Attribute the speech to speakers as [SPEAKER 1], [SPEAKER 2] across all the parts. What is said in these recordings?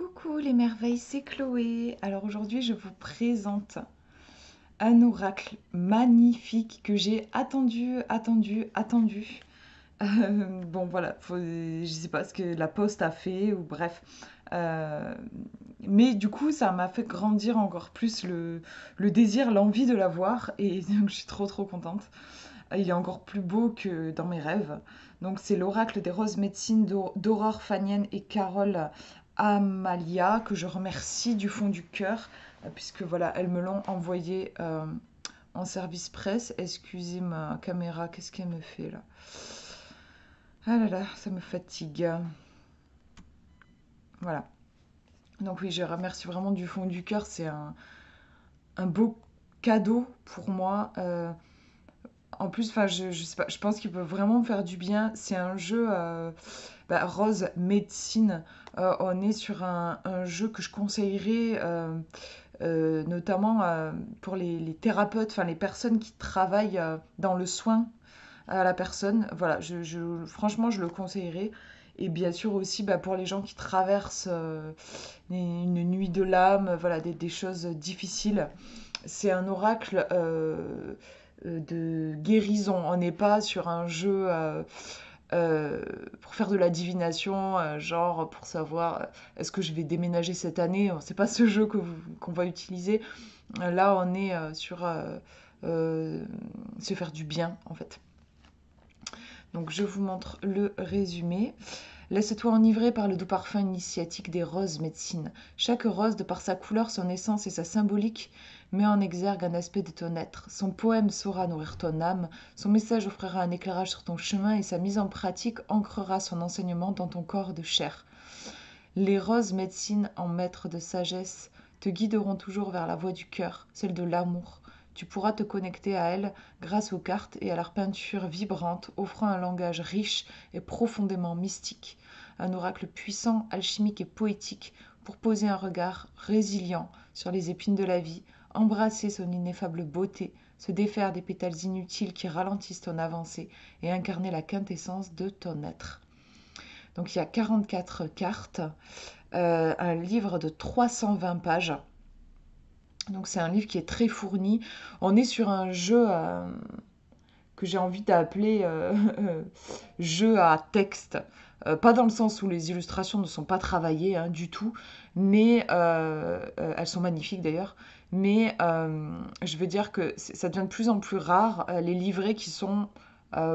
[SPEAKER 1] Coucou les merveilles, c'est Chloé. Alors aujourd'hui, je vous présente un oracle magnifique que j'ai attendu. Bon voilà, je sais pas ce que la poste a fait ou bref. Euh, mais du coup, ça m'a fait grandir encore plus le désir, l'envie de l'avoir et donc je suis trop contente. Il est encore plus beau que dans mes rêves. Donc c'est l'oracle des roses médecines d'Aurore Fanienne et Carole Amalia que je remercie du fond du cœur puisque voilà, elles me l'ont envoyé en service presse. Excusez ma caméra, qu'est-ce qu'elle me fait là? Ah là là, ça me fatigue. Voilà. Donc oui, je remercie vraiment du fond du cœur. C'est un beau cadeau pour moi. En plus, enfin, je sais pas, je pense qu'il peut vraiment me faire du bien. C'est un jeu Rose Médecine. On est sur un jeu que je conseillerais notamment pour les thérapeutes, enfin les personnes qui travaillent dans le soin à la personne. Voilà, franchement, je le conseillerais. Et bien sûr aussi pour les gens qui traversent une nuit de l'âme, voilà, des choses difficiles. C'est un oracle de guérison. On n'est pas sur un jeu pour faire de la divination, genre pour savoir est-ce que je vais déménager cette année. C'est pas ce jeu qu'on va utiliser. Là, on est sur se faire du bien, en fait. Donc, je vous montre le résumé. Laisse-toi enivrer par le doux parfum initiatique des roses médecines. Chaque rose, de par sa couleur, son essence et sa symbolique, met en exergue un aspect de ton être. Son poème saura nourrir ton âme, son message offrira un éclairage sur ton chemin et sa mise en pratique ancrera son enseignement dans ton corps de chair. Les roses médecines en maître de sagesse te guideront toujours vers la voie du cœur, celle de l'amour. Tu pourras te connecter à elles grâce aux cartes et à leur peinture vibrante, offrant un langage riche et profondément mystique. Un oracle puissant, alchimique et poétique pour poser un regard résilient sur les épines de la vie, embrasser son ineffable beauté, se défaire des pétales inutiles qui ralentissent ton avancée et incarner la quintessence de ton être. Donc il y a 44 cartes, un livre de 320 pages. Donc c'est un livre qui est très fourni. On est sur un jeu que j'ai envie d'appeler jeu à texte. Pas dans le sens où les illustrations ne sont pas travaillées du tout, mais elles sont magnifiques d'ailleurs. Mais je veux dire que ça devient de plus en plus rare les livrets qui sont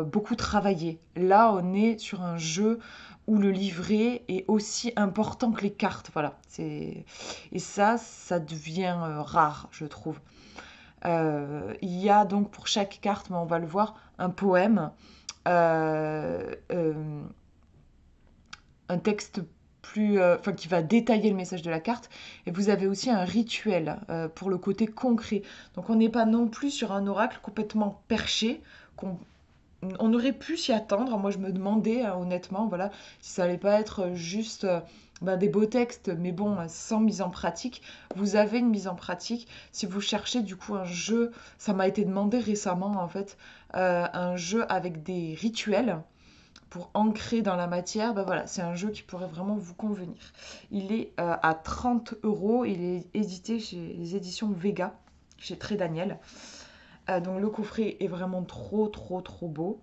[SPEAKER 1] beaucoup travaillés. Là, on est sur un jeu où le livret est aussi important que les cartes. Voilà. Et ça devient rare, je trouve. Il y a donc pour chaque carte, mais on va le voir, un poème, euh, euh, un texte enfin, qui va détailler le message de la carte. Et vous avez aussi un rituel pour le côté concret. Donc on n'est pas non plus sur un oracle complètement perché, on aurait pu s'y attendre. Moi, je me demandais, honnêtement, voilà, si ça allait pas être juste des beaux textes, mais bon, sans mise en pratique. Vous avez une mise en pratique. Si vous cherchez du coup un jeu, ça m'a été demandé récemment en fait, un jeu avec des rituels pour ancrer dans la matière, voilà, c'est un jeu qui pourrait vraiment vous convenir. Il est à 30 euros, il est édité chez les éditions Vega, chez Très Daniel. Donc le coffret est vraiment trop beau.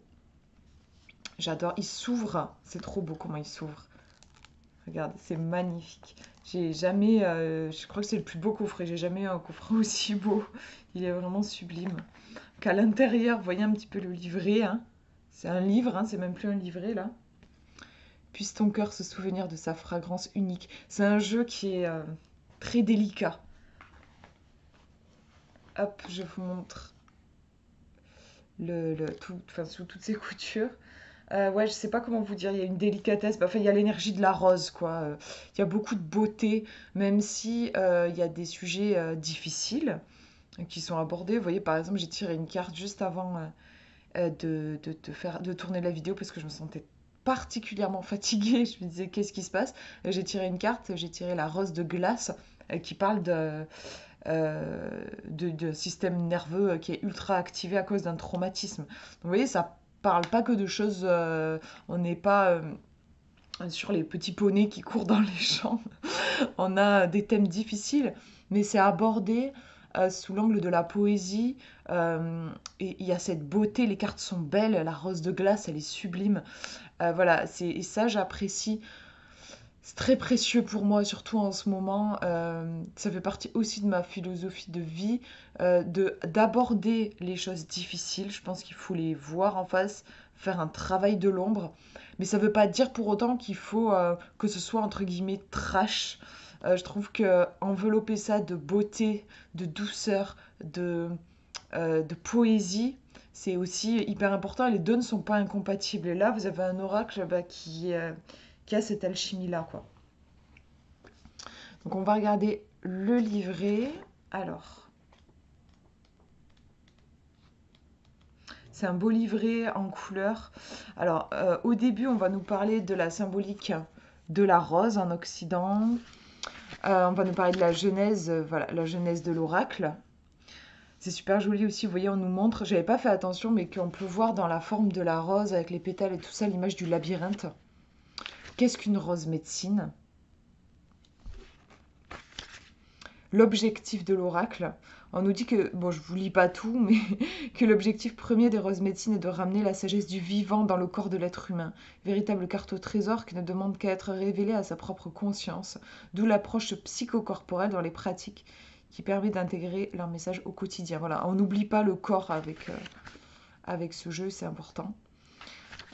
[SPEAKER 1] J'adore. Il s'ouvre. C'est trop beau comment il s'ouvre. Regarde, c'est magnifique. J'ai jamais. Je crois que c'est le plus beau coffret. J'ai jamais eu un coffret aussi beau. Il est vraiment sublime. Qu'à l'intérieur, vous voyez un petit peu le livret. Hein. C'est un livre, hein, c'est même plus un livret là. Puisse ton cœur se souvenir de sa fragrance unique. C'est un jeu qui est très délicat. Hop, je vous montre tout, enfin, sous toutes ses coutures. Ouais, je sais pas comment vous dire, il y a une délicatesse, enfin, il y a l'énergie de la rose, quoi. Il y a beaucoup de beauté, même si il y a des sujets difficiles qui sont abordés. Vous voyez, par exemple, j'ai tiré une carte juste avant de tourner la vidéo parce que je me sentais particulièrement fatiguée. Je me disais, qu'est-ce qui se passe? J'ai tiré une carte, j'ai tiré la rose de glace qui parle de système nerveux qui est ultra activé à cause d'un traumatisme. Donc, vous voyez, ça parle pas que de choses. On n'est pas sur les petits poneys qui courent dans les champs. On a des thèmes difficiles, mais c'est abordé sous l'angle de la poésie. Et il y a cette beauté, les cartes sont belles, la rose de glace, elle est sublime. Voilà, et ça, j'apprécie. C'est très précieux pour moi, surtout en ce moment. Ça fait partie aussi de ma philosophie de vie, d'aborder les choses difficiles. Je pense qu'il faut les voir en face, faire un travail de l'ombre. Mais ça ne veut pas dire pour autant qu'il faut que ce soit entre guillemets trash. Je trouve que envelopper ça de beauté, de douceur, de poésie, c'est aussi hyper important. Et les deux ne sont pas incompatibles. Et là, vous avez un oracle qui a cette alchimie-là, quoi. Donc on va regarder le livret. Alors, c'est un beau livret en couleur. Alors, au début, on va nous parler de la symbolique de la rose en Occident. On va nous parler de la genèse, voilà, la genèse de l'oracle. C'est super joli aussi, vous voyez, on nous montre, j'avais pas fait attention, mais qu'on peut voir dans la forme de la rose avec les pétales et tout ça, l'image du labyrinthe. Qu'est-ce qu'une rose médecine? L'objectif de l'oracle. On nous dit que, bon, je vous lis pas tout, mais que l'objectif premier des roses médecines est de ramener la sagesse du vivant dans le corps de l'être humain. Véritable carte au trésor qui ne demande qu'à être révélée à sa propre conscience, d'où l'approche psychocorporelle dans les pratiques qui permet d'intégrer leur message au quotidien. Voilà, on n'oublie pas le corps avec ce jeu, c'est important.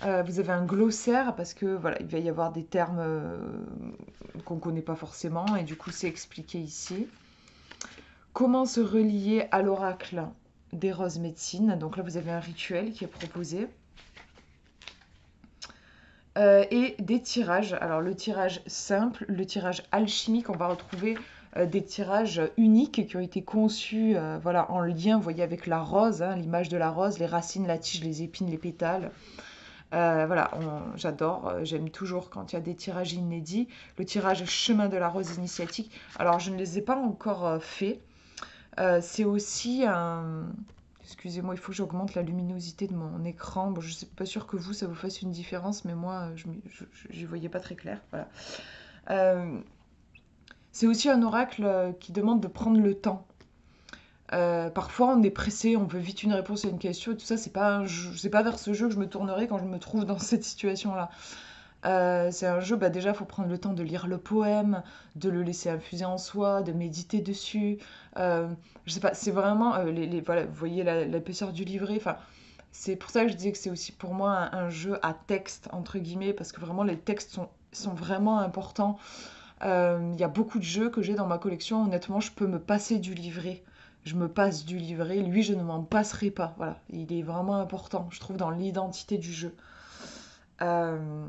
[SPEAKER 1] Vous avez un glossaire parce que voilà, il va y avoir des termes qu'on ne connaît pas forcément et du coup c'est expliqué ici. Comment se relier à l'oracle des roses médecines? Donc là vous avez un rituel qui est proposé. Et des tirages. Alors le tirage simple, le tirage alchimique, on va retrouver des tirages uniques qui ont été conçus voilà, en lien, vous voyez, avec la rose, hein, l'image de la rose, les racines, la tige, les épines, les pétales. Voilà, j'adore, j'aime toujours quand il y a des tirages inédits. Le tirage chemin de la rose initiatique, alors je ne les ai pas encore faits. C'est aussi un... Excusez-moi, il faut que j'augmente la luminosité de mon écran. Bon, je ne suis pas sûre que vous, ça vous fasse une différence, mais moi, je n'y voyais pas très clair. Voilà. C'est aussi un oracle qui demande de prendre le temps. Parfois, on est pressé, on veut vite une réponse à une question et tout ça. C'est pas vers ce jeu que je me tournerai quand je me trouve dans cette situation-là. C'est un jeu, bah déjà, il faut prendre le temps de lire le poème, de le laisser infuser en soi, de méditer dessus. Je sais pas, c'est vraiment, voilà, vous voyez l'épaisseur du livret. Enfin, c'est pour ça que je disais que c'est aussi pour moi un jeu à texte, entre guillemets, parce que vraiment les textes sont vraiment importants. Il y a beaucoup de jeux que j'ai dans ma collection. Honnêtement, je peux me passer du livret. Je me passe du livret. Lui, je ne m'en passerai pas. Voilà, il est vraiment important, je trouve, dans l'identité du jeu. Euh,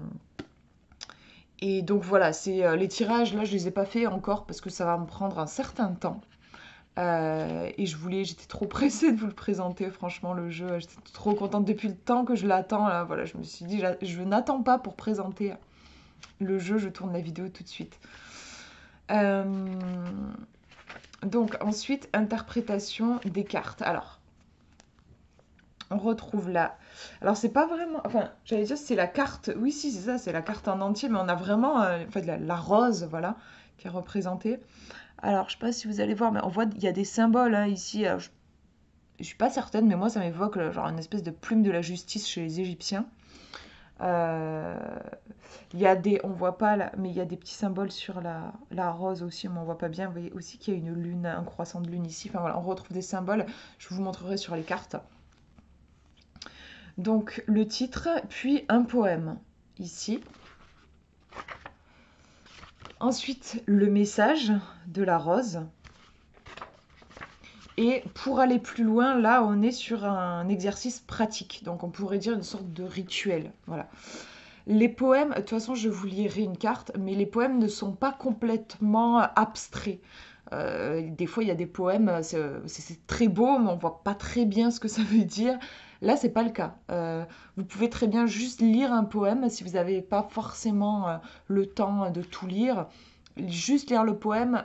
[SPEAKER 1] Et donc voilà, c'est les tirages, là, je les ai pas faits encore parce que ça va me prendre un certain temps. Et j'étais trop pressée de vous le présenter, franchement, le jeu. J'étais trop contente depuis le temps que je l'attends. Là, voilà, je me suis dit, je n'attends pas pour présenter le jeu, je tourne la vidéo tout de suite. Euh, donc ensuite, interprétation des cartes. Alors, on retrouve là. Alors, c'est pas vraiment. Enfin, j'allais dire, c'est la carte. Oui, si, c'est ça, c'est la carte en entier, mais on a vraiment en fait, la rose, voilà, qui est représentée. Alors, je sais pas si vous allez voir, mais on voit, il y a des symboles hein, ici. Alors, je suis pas certaine, mais moi, ça m'évoque genre une espèce de plume de la justice chez les Égyptiens. Euh, Il y a on voit pas là, mais il y a des petits symboles sur la rose aussi, mais on voit pas bien. Vous voyez aussi qu'il y a une lune, un croissant de lune ici. Enfin voilà, on retrouve des symboles. Je vous montrerai sur les cartes. Donc le titre, puis un poème ici. Ensuite, le message de la rose. Et pour aller plus loin, là, on est sur un exercice pratique. Donc, on pourrait dire une sorte de rituel. Voilà. Les poèmes, de toute façon, je vous lirai une carte, mais les poèmes ne sont pas complètement abstraits. Des fois, il y a des poèmes, c'est très beau, mais on voit pas très bien ce que ça veut dire. Là, c'est pas le cas. Vous pouvez très bien juste lire un poème si vous n'avez pas forcément le temps de tout lire. Juste lire le poème,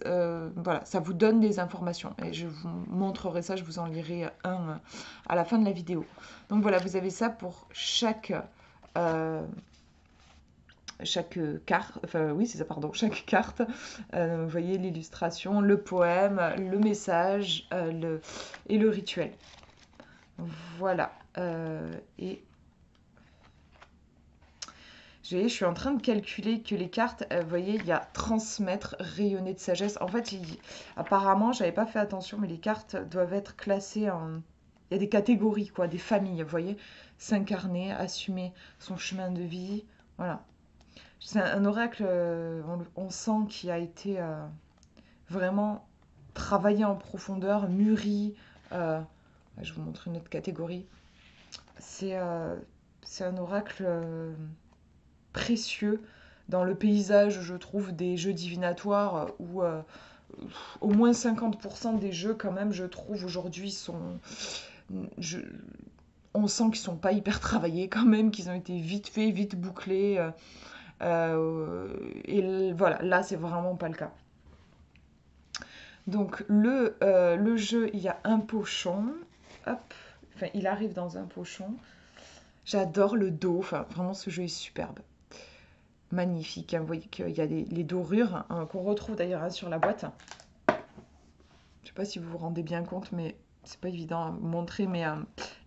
[SPEAKER 1] voilà, ça vous donne des informations. Et je vous montrerai ça, je vous en lirai un à la fin de la vidéo. Donc voilà, vous avez ça pour chaque chaque carte, enfin oui c'est ça pardon, chaque carte, vous voyez l'illustration, le poème, le message et le rituel. Voilà. Et je suis en train de calculer que les cartes, vous voyez, il y a transmettre, rayonner de sagesse. En fait, apparemment, j'avais pas fait attention, mais les cartes doivent être classées en... Il y a des catégories, quoi, des familles, vous voyez. S'incarner, assumer son chemin de vie. Voilà. C'est un oracle, on sent, qui a été vraiment travaillé en profondeur, mûri. Je vous montre une autre catégorie. C'est un oracle précieux dans le paysage, je trouve, des jeux divinatoires où au moins 50% des jeux, quand même, je trouve, aujourd'hui, je- on sent qu'ils sont pas hyper travaillés, quand même, qu'ils ont été vite faits, vite bouclés. Et voilà, là, c'est vraiment pas le cas. Donc, le jeu, il y a un pochon. Hop. Enfin, il arrive dans un pochon. J'adore le dos. Enfin, vraiment, ce jeu est superbe. Magnifique, hein. Vous voyez qu'il y a les dorures, hein, qu'on retrouve d'ailleurs, hein, sur la boîte. Je sais pas si vous vous rendez bien compte, mais c'est pas évident à montrer, mais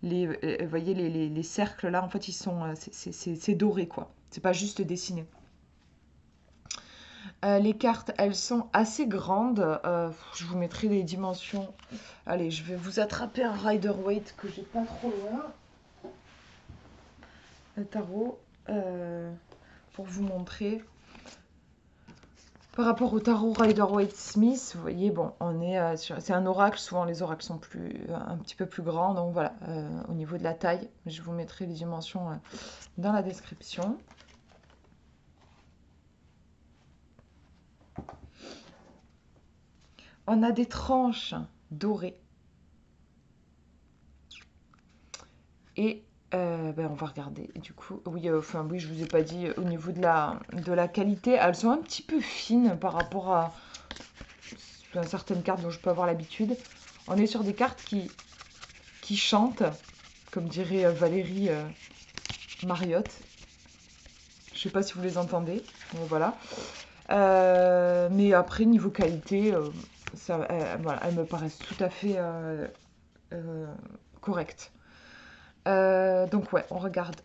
[SPEAKER 1] vous voyez les cercles là, en fait, ils sont, c'est doré, quoi. C'est pas juste dessiné. Les cartes, elles sont assez grandes. Je vous mettrai les dimensions. Allez, je vais vous attraper un Rider-Waite que j'ai pas trop loin. Un tarot, pour vous montrer. Par rapport au tarot Rider-Waite-Smith, vous voyez, bon, on est c'est un oracle. Souvent, les oracles sont un petit peu plus grands. Donc voilà, au niveau de la taille, je vous mettrai les dimensions dans la description. On a des tranches dorées. Et ben, on va regarder. Et du coup, oui, enfin oui, je vous ai pas dit au niveau de la qualité, elles sont un petit peu fines par rapport à certaines cartes dont je peux avoir l'habitude. On est sur des cartes qui chantent, comme dirait Valérie Mariotte. Je sais pas si vous les entendez. Donc, voilà. Mais après, niveau qualité, voilà, elles me paraissent tout à fait correctes. Donc ouais, on regarde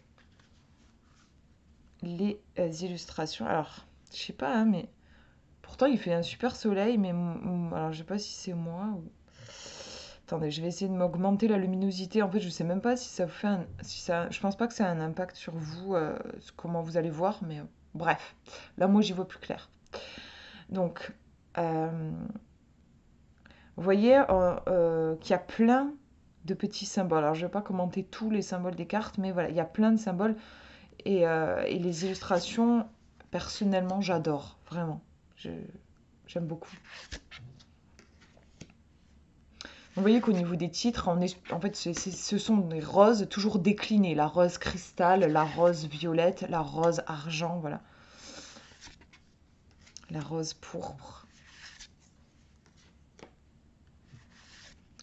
[SPEAKER 1] les illustrations. Alors, je sais pas, hein, mais pourtant il fait un super soleil, mais alors je sais pas si c'est moi ou... Attendez, je vais essayer de m'augmenter la luminosité. En fait, je sais même pas si ça vous fait je pense pas que ça a un impact sur vous, comment vous allez voir, mais bref. Là, moi, j'y vois plus clair. Donc, vous voyez qu'il y a plein de petits symboles. Alors, je vais pas commenter tous les symboles des cartes, mais voilà, il y a plein de symboles. Et les illustrations, personnellement, j'adore, vraiment. J'aime beaucoup. Vous voyez qu'au niveau des titres, en fait, ce sont des roses toujours déclinées. La rose cristal, la rose violette, la rose argent, voilà. La rose pourpre.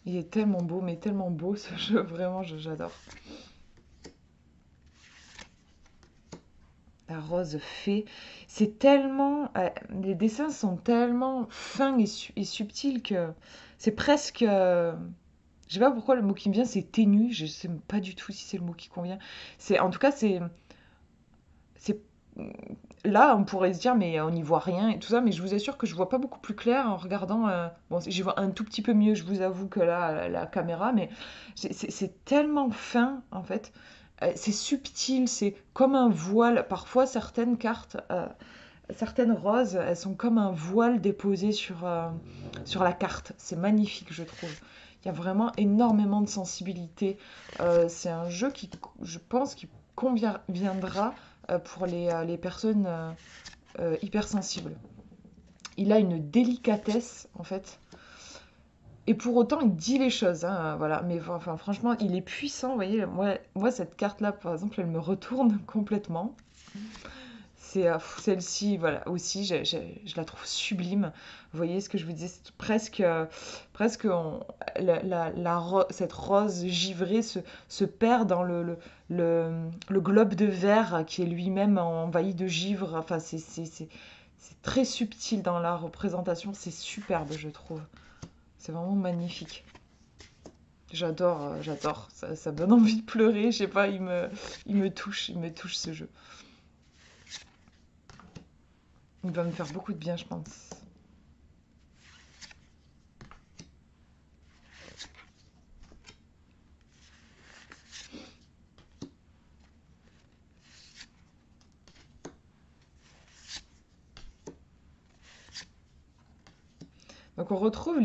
[SPEAKER 1] Il est tellement beau, mais tellement beau ce jeu, vraiment, j'adore. La rose fée. C'est tellement... les dessins sont tellement fins et subtils que c'est presque... je sais pas pourquoi le mot qui me vient, c'est ténu. Je sais pas du tout si c'est le mot qui convient. En tout cas, c'est... Là, on pourrait se dire, mais on n'y voit rien et tout ça, mais je vous assure que je vois pas beaucoup plus clair en regardant... bon, j'y vois un tout petit peu mieux, je vous avoue, que là, la caméra, mais c'est tellement fin, en fait. C'est subtil, c'est comme un voile. Parfois, certaines cartes, certaines roses, elles sont comme un voile déposé sur la carte. C'est magnifique, je trouve. Il y a vraiment énormément de sensibilité. C'est un jeu qui, je pense, qui conviendra pour les personnes hypersensibles. Il a une délicatesse, en fait. Et pour autant, il dit les choses, hein, voilà. Mais enfin, franchement, il est puissant, vous voyez. Moi, cette carte-là, par exemple, elle me retourne complètement. Celle-ci, voilà, aussi, je la trouve sublime. Vous voyez ce que je vous disais, c'est presque cette rose givrée se perd dans le globe de verre qui est lui-même envahi de givre. Enfin, c'est très subtil dans la représentation, c'est superbe, je trouve. C'est vraiment magnifique. J'adore. Ça me donne envie de pleurer, je sais pas, il me touche ce jeu. Il va me faire beaucoup de bien, je pense. Donc on retrouve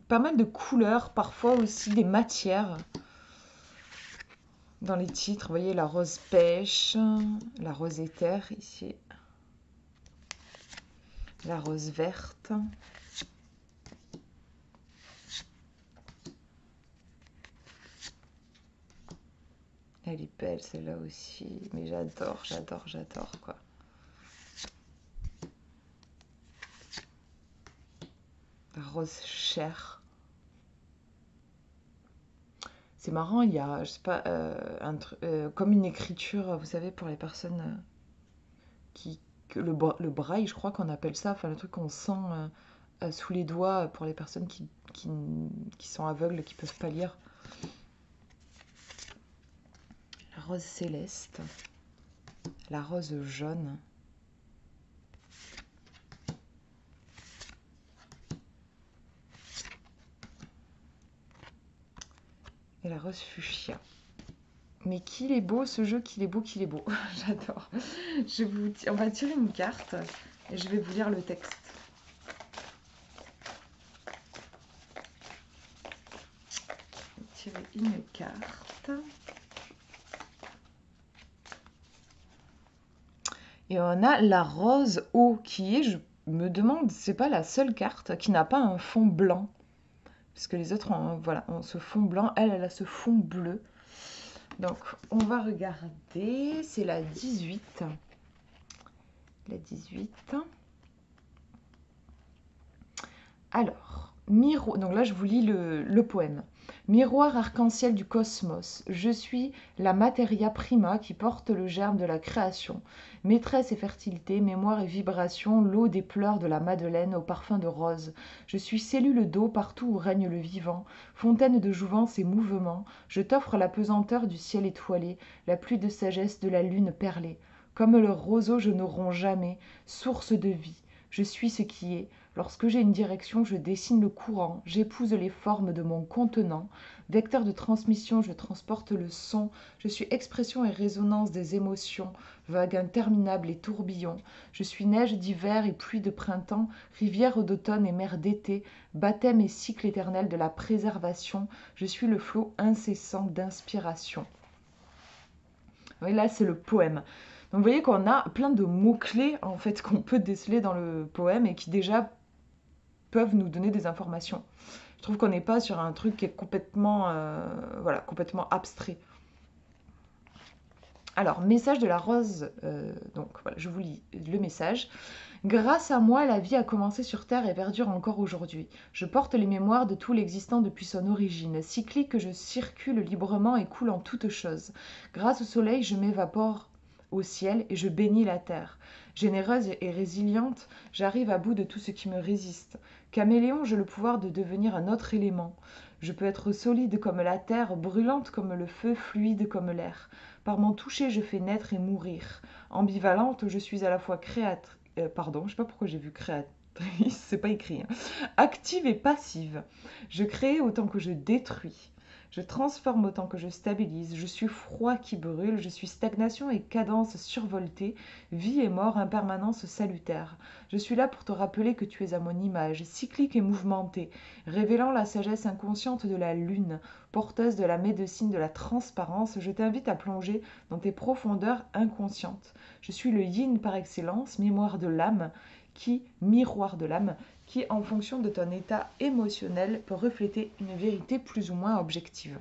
[SPEAKER 1] pas mal de couleurs, parfois aussi des matières dans les titres. Vous voyez la rose pêche, la rose éther ici, la rose verte. Elle est belle celle-là aussi, mais j'adore quoi. La rose chair. C'est marrant, il y a, je sais pas, comme une écriture, vous savez, pour les personnes qui, le braille, je crois qu'on appelle ça, enfin le truc qu'on sent sous les doigts pour les personnes qui sont aveugles, qui peuvent pas lire. La rose céleste, la rose jaune. Et la rose fuchsia. Mais qu'il est beau ce jeu, qu'il est beau. J'adore. On va tirer une carte et je vais vous lire le texte. Je vais tirer une carte. Et on a la rose eau qui est, je me demande, c'est pas la seule carte qui n'a pas un fond blanc. Parce que les autres ont ce fond blanc. Elle a ce fond bleu. Donc, on va regarder. C'est la 18. La 18. Alors, donc là, je vous lis le poème. Miroir arc-en-ciel du cosmos, je suis la materia prima qui porte le germe de la création. Maîtresse et fertilité, mémoire et vibration, l'eau des pleurs de la Madeleine au parfum de rose. Je suis cellule d'eau partout où règne le vivant, fontaine de jouvence et mouvement. Je t'offre la pesanteur du ciel étoilé, la pluie de sagesse de la lune perlée. Comme le roseau, je ne romps jamais, source de vie. Je suis ce qui est. Lorsque j'ai une direction, je dessine le courant, j'épouse les formes de mon contenant. Vecteur de transmission, je transporte le son. Je suis expression et résonance des émotions, vague interminable et tourbillon. Je suis neige d'hiver et pluie de printemps, rivière d'automne et mer d'été, baptême et cycle éternel de la préservation. Je suis le flot incessant d'inspiration. Oui, là, c'est le poème. Donc, vous voyez qu'on a plein de mots-clés en fait qu'on peut déceler dans le poème et qui déjà peuvent nous donner des informations. Je trouve qu'on n'est pas sur un truc qui est complètement abstrait. Alors, message de la rose. Donc, voilà, je vous lis le message. Grâce à moi, la vie a commencé sur Terre et perdure encore aujourd'hui. Je porte les mémoires de tout l'existant depuis son origine. Cyclique, je circule librement et coule en toutes choses. Grâce au soleil, je m'évapore au ciel et je bénis la terre. Généreuse et résiliente, j'arrive à bout de tout ce qui me résiste. Caméléon, j'ai le pouvoir de devenir un autre élément. Je peux être solide comme la terre, brûlante comme le feu, fluide comme l'air. Par mon toucher, je fais naître et mourir. Ambivalente, je suis à la fois créatrice. Pardon, je sais pas pourquoi j'ai vu créatrice, c'est pas écrit. Hein. Active et passive. Je crée autant que je détruis. Je transforme autant que je stabilise. Je suis froid qui brûle. Je suis stagnation et cadence survoltée. Vie et mort, impermanence salutaire. Je suis là pour te rappeler que tu es à mon image, cyclique et mouvementée, révélant la sagesse inconsciente de la lune, porteuse de la médecine de la transparence. Je t'invite à plonger dans tes profondeurs inconscientes. Je suis le yin par excellence, miroir de l'âme, qui, en fonction de ton état émotionnel, peut refléter une vérité plus ou moins objective.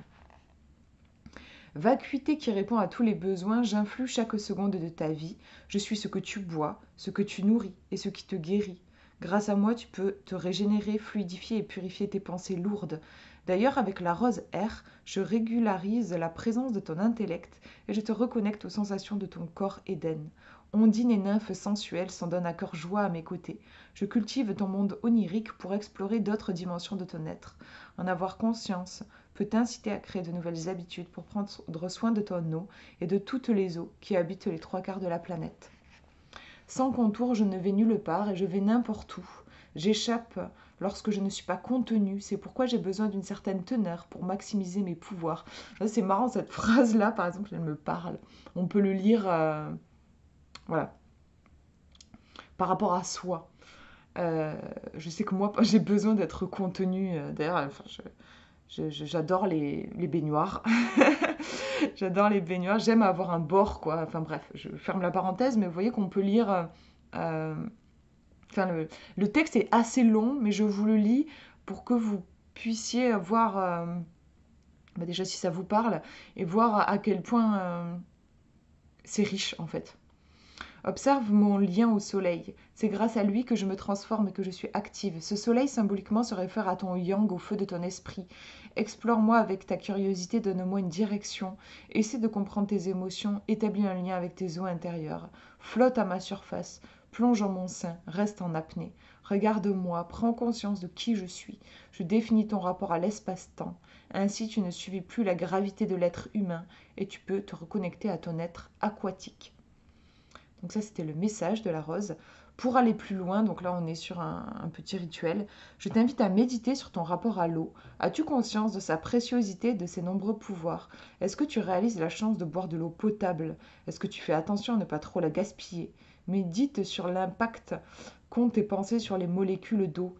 [SPEAKER 1] Vacuité qui répond à tous les besoins, j'influe chaque seconde de ta vie. Je suis ce que tu bois, ce que tu nourris et ce qui te guérit. Grâce à moi, tu peux te régénérer, fluidifier et purifier tes pensées lourdes. D'ailleurs, avec la rose R, je régularise la présence de ton intellect et je te reconnecte aux sensations de ton corps Éden. Ondine et nymphes sensuelles s'en donnent à cœur joie à mes côtés. Je cultive ton monde onirique pour explorer d'autres dimensions de ton être. En avoir conscience peut t'inciter à créer de nouvelles habitudes pour prendre soin de ton eau et de toutes les eaux qui habitent les 3/4 de la planète. Sans contour, je ne vais nulle part et je vais n'importe où. J'échappe lorsque je ne suis pas contenue. C'est pourquoi j'ai besoin d'une certaine teneur pour maximiser mes pouvoirs. C'est marrant, cette phrase-là, par exemple, elle me parle. On peut le lire voilà, par rapport à soi. Je sais que moi, j'ai besoin d'être contenue. D'ailleurs, enfin, j'adore les baignoires. J'adore les baignoires. J'aime avoir un bord, quoi. Enfin bref, je ferme la parenthèse, mais vous voyez qu'on peut lire... Enfin, le texte est assez long, mais je vous le lis pour que vous puissiez voir... déjà, si ça vous parle, et voir à quel point c'est riche, en fait. Observe mon lien au soleil. C'est grâce à lui que je me transforme et que je suis active. Ce soleil symboliquement se réfère à ton yang, au feu de ton esprit. Explore-moi avec ta curiosité, donne-moi une direction. Essaie de comprendre tes émotions, établis un lien avec tes eaux intérieures. Flotte à ma surface, plonge en mon sein, reste en apnée. Regarde-moi, prends conscience de qui je suis. Je définis ton rapport à l'espace-temps. Ainsi tu ne subis plus la gravité de l'être humain et tu peux te reconnecter à ton être aquatique. Donc ça, c'était le message de la rose. Pour aller plus loin, donc là on est sur un petit rituel, je t'invite à méditer sur ton rapport à l'eau. As-tu conscience de sa préciosité et de ses nombreux pouvoirs? Est-ce que tu réalises la chance de boire de l'eau potable? Est-ce que tu fais attention à ne pas trop la gaspiller? Médite sur l'impact qu'ont tes pensées sur les molécules d'eau.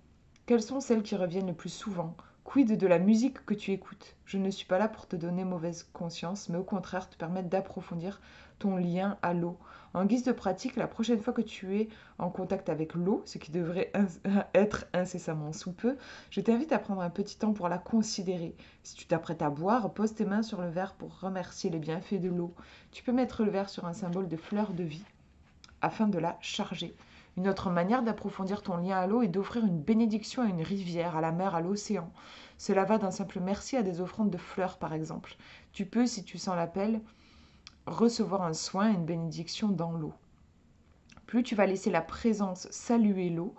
[SPEAKER 1] Quelles sont celles qui reviennent le plus souvent? Quid de la musique que tu écoutes? Je ne suis pas là pour te donner mauvaise conscience, mais au contraire te permettre d'approfondir ton lien à l'eau. En guise de pratique, la prochaine fois que tu es en contact avec l'eau, ce qui devrait être incessamment sous peu, je t'invite à prendre un petit temps pour la considérer. Si tu t'apprêtes à boire, pose tes mains sur le verre pour remercier les bienfaits de l'eau. Tu peux mettre le verre sur un symbole de fleur de vie afin de la charger. Une autre manière d'approfondir ton lien à l'eau est d'offrir une bénédiction à une rivière, à la mer, à l'océan. Cela va d'un simple merci à des offrandes de fleurs, par exemple. Tu peux, si tu sens l'appel, recevoir un soin et une bénédiction dans l'eau. Plus tu vas laisser la présence saluer l'eau,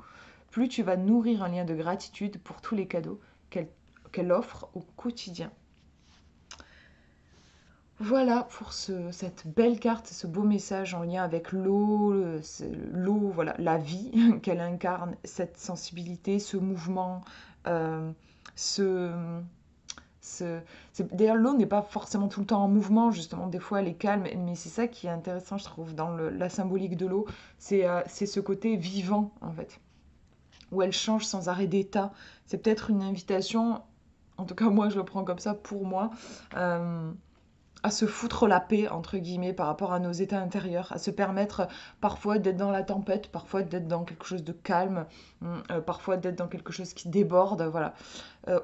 [SPEAKER 1] plus tu vas nourrir un lien de gratitude pour tous les cadeaux qu'elle offre au quotidien. Voilà pour cette belle carte, ce beau message en lien avec l'eau, voilà, la vie qu'elle incarne, cette sensibilité, ce mouvement, euh, ce, d'ailleurs, l'eau n'est pas forcément tout le temps en mouvement, justement, des fois elle est calme, mais c'est ça qui est intéressant, je trouve, dans la symbolique de l'eau, c'est ce côté vivant, en fait, où elle change sans arrêt d'état. C'est peut-être une invitation, en tout cas moi je le prends comme ça pour moi, à se foutre la paix, entre guillemets, par rapport à nos états intérieurs, à se permettre parfois d'être dans la tempête, parfois d'être dans quelque chose de calme, parfois d'être dans quelque chose qui déborde, voilà.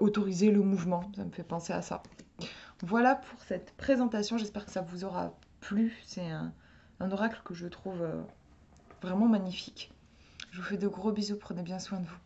[SPEAKER 1] Autoriser le mouvement, ça me fait penser à ça. Voilà pour cette présentation, j'espère que ça vous aura plu. C'est un oracle que je trouve vraiment magnifique. Je vous fais de gros bisous, prenez bien soin de vous.